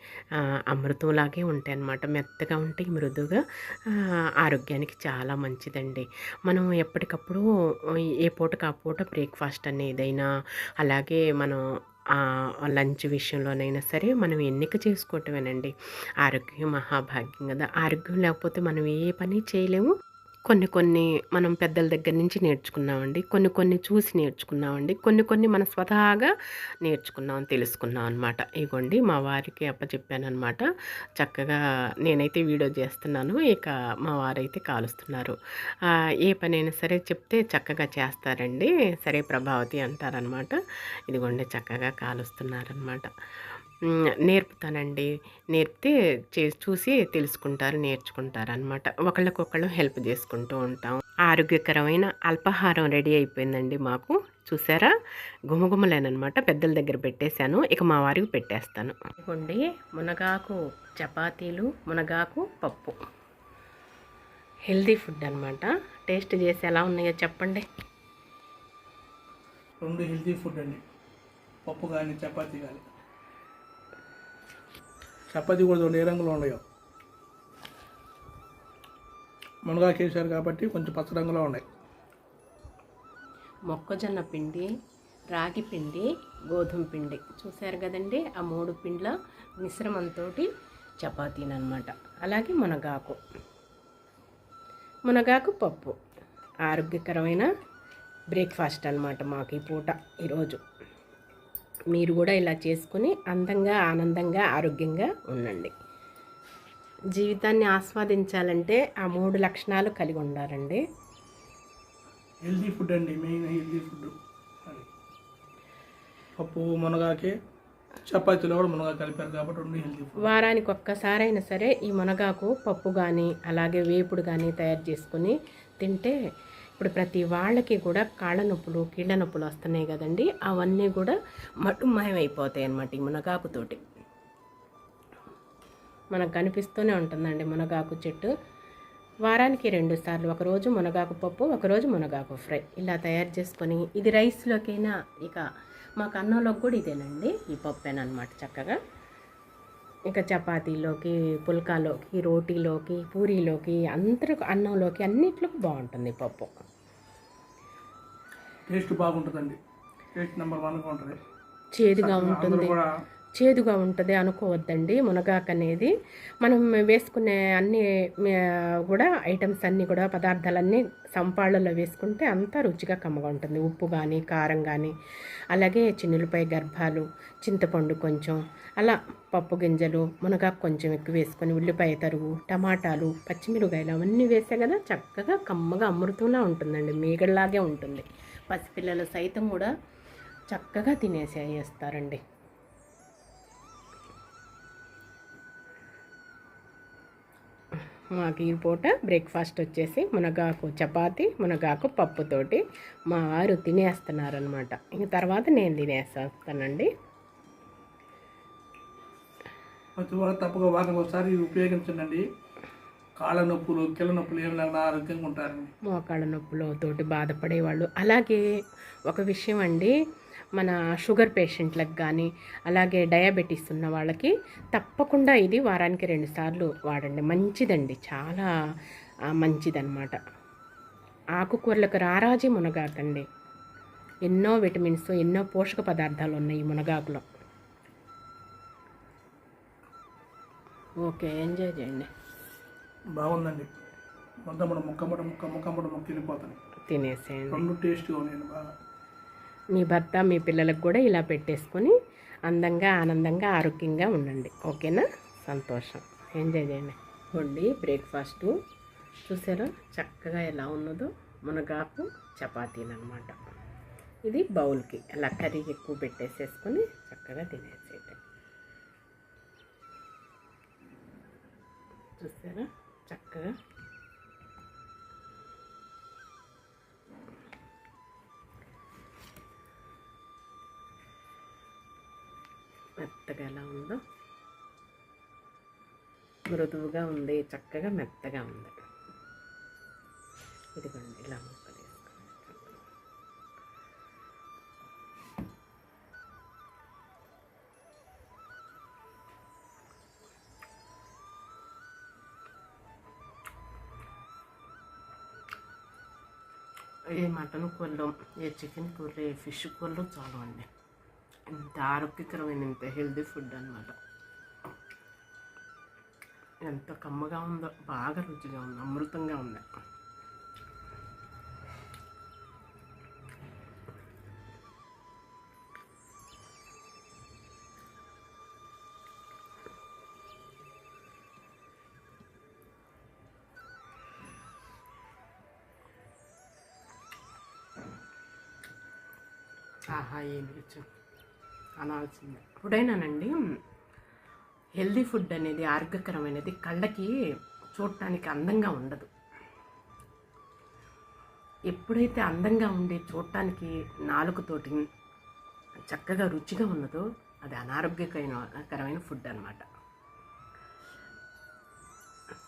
అమృతంలాగే ఉంటాయి అన్నమాట. మెత్తగా ఉంటాయి, మృదువుగా, ఆరోగ్యానికి చాలా మంచిదండి. మనం ఎప్పటికప్పుడు ఏ పూటకు ఆ పూట బ్రేక్ఫాస్ట్ అనేదైనా, అలాగే మనం లంచ్ విషయంలోనైనా సరే మనం ఎన్నిక చేసుకోవటమేనండి. ఆరోగ్యం మహాభాగ్యం కదా. ఆరోగ్యం లేకపోతే మనం ఏ పని చేయలేము. కొన్ని కొన్ని మనం పెద్దల దగ్గర నుంచి నేర్చుకున్నామండి. కొన్ని కొన్ని చూసి నేర్చుకున్నామండి. కొన్ని కొన్ని మనం స్వతహాగా నేర్చుకున్నాం, తెలుసుకున్నాం అనమాట. ఇగోండి మా వారికి అప్పచెప్పానమాట. చక్కగా నేనైతే వీడియో చేస్తున్నాను, ఇక మా వారైతే కాలుస్తున్నారు. ఏ పనైనా సరే చెప్తే చక్కగా చేస్తారండి. సరే ప్రభావతి అంటారనమాట. ఇదిగోండి చక్కగా కాలుస్తున్నారనమాట. నేర్పుతానండి. నేర్పితే చూసి తెలుసుకుంటారు, నేర్చుకుంటారు అనమాట. ఒకళ్ళకొకళ్ళు హెల్ప్ చేసుకుంటూ ఉంటాం. ఆరోగ్యకరమైన అల్పాహారం రెడీ అయిపోయిందండి మాకు. చూసారా గుమగుమలేనమాట. పెద్దల దగ్గర పెట్టేశాను, ఇక మా వారికి పెట్టేస్తాను. ఇదిగోండి మునగాకు చపాతీలు, మునగాకు పప్పు, హెల్దీ ఫుడ్ అనమాట. టేస్ట్ చేసి ఎలా ఉన్నాయో చెప్పండి. రెండు హెల్దీ ఫుడ్ అండి, పప్పు కానీ చపాతీ కానీ. చపాతీ కూడా రెండు ఏ రంగులో ఉన్నాయో. మునగాకు వేసారు కాబట్టి కొంచెం పచ్చ రంగులో ఉన్నాయి. మొక్కజొన్న పిండి, రాగి పిండి, గోధుమ పిండి చూసారు కదండి. ఆ మూడు పిండ్ల మిశ్రమంతో చపాతీని అనమాట. అలాగే మునగాకు పప్పు, ఆరోగ్యకరమైన బ్రేక్ఫాస్ట్ అనమాట మాకు ఈ పూట ఈరోజు. మీరు కూడా ఇలా చేసుకుని అందంగా, ఆనందంగా, ఆరోగ్యంగా ఉండండి. జీవితాన్ని ఆస్వాదించాలంటే ఆ 3 లక్షణాలు కలిగి ఉండాలండి. హెల్దీ ఫుడ్ అండి, మెయిన్ హెల్దీ ఫుడ్. పప్పు మునగాకే, చపాతీలో కూడా మునగాకు కలిపారు కాబట్టి రెండు హెల్దీ ఫుడ్. వారానికి ఒక్కసారైనా సరే ఈ మునగాకు పప్పు కానీ అలాగే వేపుడు కానీ తయారు చేసుకొని తింటే, ఇప్పుడు ప్రతి వాళ్ళకి కూడా కాళ్ళ నొప్పులు, కీళ్ళ నొప్పులు వస్తున్నాయి కదండి, అవన్నీ కూడా మటుమాయమైపోతాయి అన్నమాట ఈ మునగాకుతోటి. మనకు కనిపిస్తూనే ఉంటుందండి మునగాకు చెట్టు. వారానికి 2 సార్లు, ఒకరోజు మునగాకు పప్పు, ఒకరోజు మునగాకు ఫ్రై ఇలా తయారు చేసుకొని, ఇది రైస్లోకైనా, ఇక మాకు అన్నంలోకి కూడా ఇదేనండి, ఈ పప్పేనమాట చక్కగా. ఇక చపాతీలోకి, పుల్కాలోకి, రోటీలోకి, పూరీలోకి, అన్నంలోకి అన్నిట్లోకి బాగుంటుంది పప్పు. టేస్ట్ బాగుంటుందండి, టేస్ట్ నెంబర్ 1గా ఉంటుంది. చేదుగా ఉంటుంది అనుకోవద్దండి. మునగాకు అనేది మనం వేసుకునే అన్ని కూడా ఐటమ్స్ అన్నీ కూడా, పదార్థాలన్నీ సంపాళ్ళలో వేసుకుంటే అంతా రుచిగా కమ్మగా ఉంటుంది. ఉప్పు కానీ, కారం కానీ, అలాగే చిన్నులపై గర్భాలు, చింతపండు కొంచెం, అలా పప్పు గింజలు, మునగాకు కొంచెం ఎక్కువ వేసుకొని, ఉల్లిపాయ తరుగు, టమాటాలు, పచ్చిమిరకాయలు అవన్నీ వేసే కదా చక్కగా కమ్మగా అమృతంలా ఉంటుందండి. మీగడలాగే ఉంటుంది. పసిపిల్లలు సైతం కూడా చక్కగా తినేసేస్తారండి. మాకు ఈ పూట బ్రేక్ఫాస్ట్ వచ్చేసి మునగాకు చపాతి, మునగాకు పప్పుతోటి మా వారు తినేస్తున్నారనమాట. ఇంక తర్వాత నేను తినేస్తానండి. ప్రతి వారు తప్పగా వారానికి ఒకసారి ఉపయోగించండి. కాళ్ళ నొప్పులు, కీళ్ళ నొప్పులు ఏమి లేకుండా ఆరోగ్యంగా ఉంటారండి. మోకాళ్ళ నొప్పులతోటి బాధపడేవాళ్ళు. అలాగే ఒక విషయం అండి, మన షుగర్ పేషెంట్లకు కానీ, అలాగే డయాబెటీస్ ఉన్న వాళ్ళకి తప్పకుండా ఇది వారానికి 2 సార్లు వాడండి. మంచిదండి, చాలా మంచిదన్నమాట. ఆకుకూరలకు రారాజీ మునగాకండి. ఎన్నో విటమిన్స్, ఎన్నో పోషక పదార్థాలు ఉన్నాయి ఈ మునగాకులో. ఓకే, ఎంజాయ్ చేయండి. బాగుందండి. మొత్తమ్మడ ముక్క వెళ్ళిపోతాను. తినేసేయండి. రెండు టేస్ట్గా ఉన్నాయండి బాగా. మీ భర్త మీ పిల్లలకు కూడా ఇలా పెట్టేసుకొని అందంగా ఆనందంగా ఆరోగ్యంగా ఉండండి. ఓకేనా? సంతోషం. ఎంజాయ్ చేయండి. వండి బ్రేక్ఫాస్టు చూసారా చక్కగా ఎలా ఉన్నదో. మునగాకు చపాతీలు అనమాట. ఇది బౌల్కి అలా కర్రీ ఎక్కువ పెట్టేసేసుకొని చక్కగా తినేసేయండి. చూసారా చక్కగా మెత్తగా ఎలా ఉందో. మృదువుగా ఉంది, చక్కగా మెత్తగా ఉంది. ఇదిగోండి ఇలా ముక్కలు వేసుకోండి. ఏ మటన్ కూరలు, ఏ చికెన్ కూరలు, ఏ ఫిష్ కూరలు చాలా అండి. ఇంత ఆరోగ్యకరమైన ఇంత హెల్దీ ఫుడ్ అనమాట. ఎంత కమ్మగా ఉందో, బాగా రుచిగా ఉంది, అమృతంగా ఉంది. ఆహా, ఏమి రుచి అనాల్సిందే. ఎప్పుడైనానండి హెల్దీ ఫుడ్ అనేది, ఆరోగ్యకరమైనది కళ్ళకి చూడటానికి అందంగా ఉండదు. ఎప్పుడైతే అందంగా ఉండి చూడటానికి నాలుకతోటి చక్కగా రుచిగా ఉన్నదో అది అనారోగ్యకరమైన ఫుడ్ అనమాట.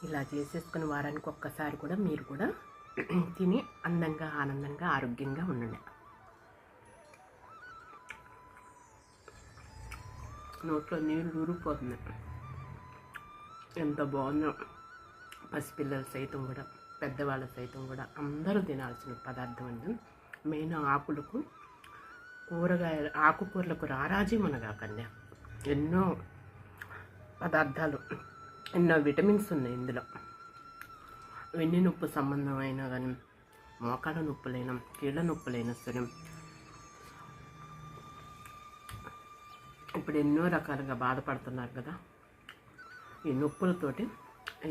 ఇలా చేసేసుకుని వారానికి ఒక్కసారి కూడా మీరు కూడా తిని అందంగా ఆనందంగా ఆరోగ్యంగా ఉండండి. నోట్లో నీళ్ళు ఊరిపోతున్నాయి. ఎంత బాగుందో. పసిపిల్లలు సైతం కూడా, పెద్దవాళ్ళ సైతం కూడా అందరూ తినాల్సిన పదార్థం అండి. మెయిన్ ఆకులకు, ఆకుకూరలకు రారాజీ మునగాకండి. ఎన్నో పదార్థాలు, ఎన్నో విటమిన్స్ ఉన్నాయి ఇందులో. వెన్ను నొప్పి సంబంధమైన కానీ, మోకాళ్ళ నొప్పులైనా, కీళ్ళ నొప్పులైనా సరే, ఇప్పుడు ఎన్నో రకాలుగా బాధపడుతున్నారు కదా, ఈ నొప్పులతోటి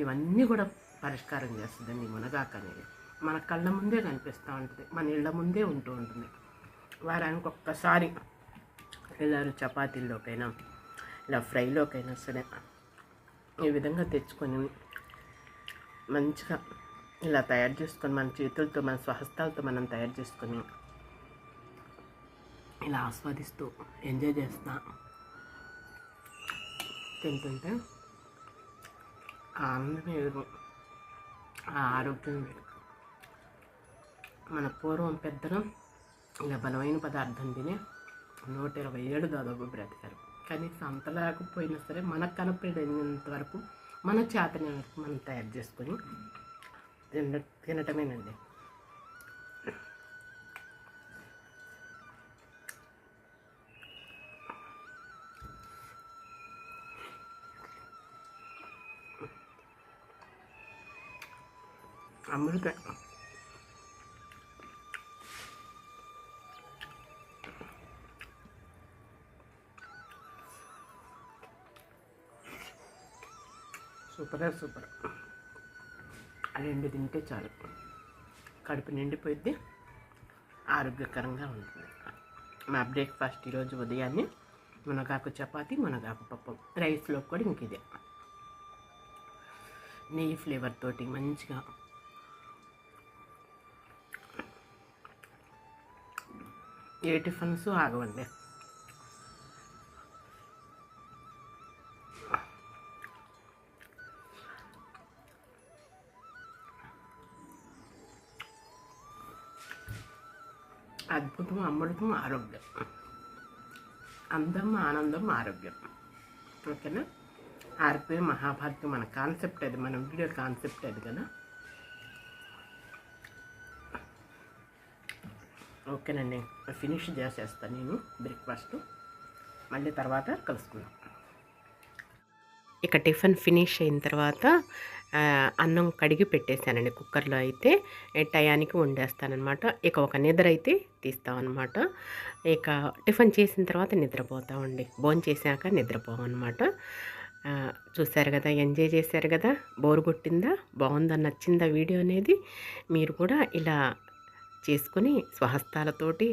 ఇవన్నీ కూడా పరిష్కారం చేస్తుందండి ఈ మునగాకు అనేది. మన కళ్ళ ముందే కనిపిస్తూ ఉంటుంది, మన ఇళ్ళ ముందే ఉంటూ ఉంటుంది. వారానికి ఒక్కసారి ఇలా చపాతీల్లోకైనా, ఇలా ఫ్రైలోకైనా సరే ఈ విధంగా తెచ్చుకొని మంచిగా ఇలా తయారు చేసుకొని, మన చేతులతో, మన స్వహస్తాలతో మనం తయారు చేసుకొని ఇలా ఆస్వాదిస్తూ ఎంజాయ్ చేస్తా తింటుంటే ఆనందమే వేరు, ఆ ఆరోగ్యం వేరు. మన పూర్వం పెద్దలు ఇలా బలమైన పదార్థం తిని 120 ఏళ్ళు దాదాపు బ్రతికారు. కనీసం అంత లేకపోయినా సరే మనకు కనపడేంత వరకు, మన చేతనే వరకు మనం తయారు చేసుకొని తినటమేనండి. అమృతం. సూపర్. రెండు తింటే చాలు, కడుపు నిండిపోయిద్ది, ఆరోగ్యకరంగా ఉంటుంది. మా బ్రేక్ఫాస్ట్ ఈరోజు ఉదయాన్నే మునగాకు చపాతి, మునగాకు పప్పు. రైస్లో కూడా ఇంక ఇదే నెయ్యి ఫ్లేవర్ తోటి మంచిగా ఏ టిఫిన్స్ ఆగవండి. అద్భుతం, అమృతం, ఆరోగ్యం. అందం, ఆనందం, ఆరోగ్యం. ఓకేనా? ఆర్పే మహాభారతం మన కాన్సెప్ట్ అది, మన వీడియో కాన్సెప్ట్ అది కదా. ఓకేనండి, ఫినిష్ చేసేస్తాను నేను బ్రేక్ఫాస్ట్. మళ్ళీ తర్వాత కలుసుకుందాం. ఇక టిఫిన్ ఫినిష్ అయిన తర్వాత అన్నం కడిగి పెట్టేశానండి కుక్కర్లో అయితే టయానికి వండేస్తానమాట. ఇక ఒక నిద్ర అయితే తీస్తామన్నమాట. ఇక టిఫిన్ చేసిన తర్వాత నిద్రపోతామండి. భోంచేసాక నిద్రపోమన్నమాట. చూశారు కదా, ఎంజాయ్ చేశారు కదా, బోర్ కొట్టిందా, బాగుందా, నచ్చిందా వీడియో అనేది? మీరు కూడా ఇలా చేసుకొని స్వహస్తాలతోటి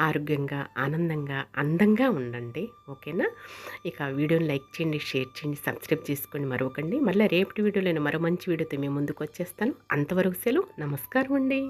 ఆరోగ్యంగా, ఆనందంగా, అందంగా ఉండండి. ఓకేనా? ఇక వీడియోని లైక్ చేయండి, షేర్ చేయండి, సబ్స్క్రైబ్ చేసుకోండి మరొకండి. మళ్ళీ రేపటి వీడియోలో మరో మంచి వీడియోతో మేము ముందుకు వచ్చేస్తాను. అంతవరకు సెలవు. నమస్కారం అండి.